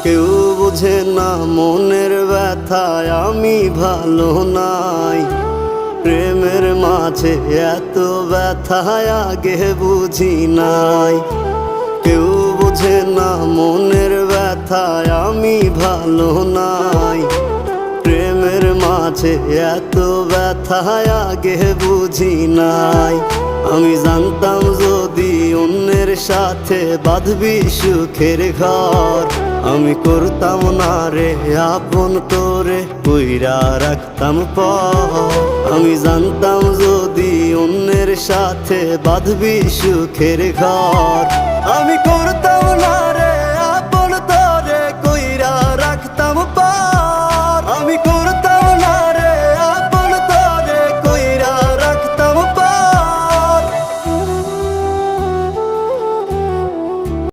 কেউ বোঝে না মনের ব্যথায় আমি ভালো নাই। প্রেমের মাঝে এত ব্যথায় আগে বুঝি নাই। কেউ বোঝে না মনের ব্যথায় আমি ভালো নাই। প্রেমের মাঝে এত ব্যথায় আগে বুঝি নাই। আমি জানতাম যদি অন্যের সাথে বাঁধবি সুখের ঘর, আমি করতাম না রে আপন করে কইরা রাখতাম পর। আমি জানতাম যদি অন্যের সাথে বাঁধবি সুখের ঘর, আমি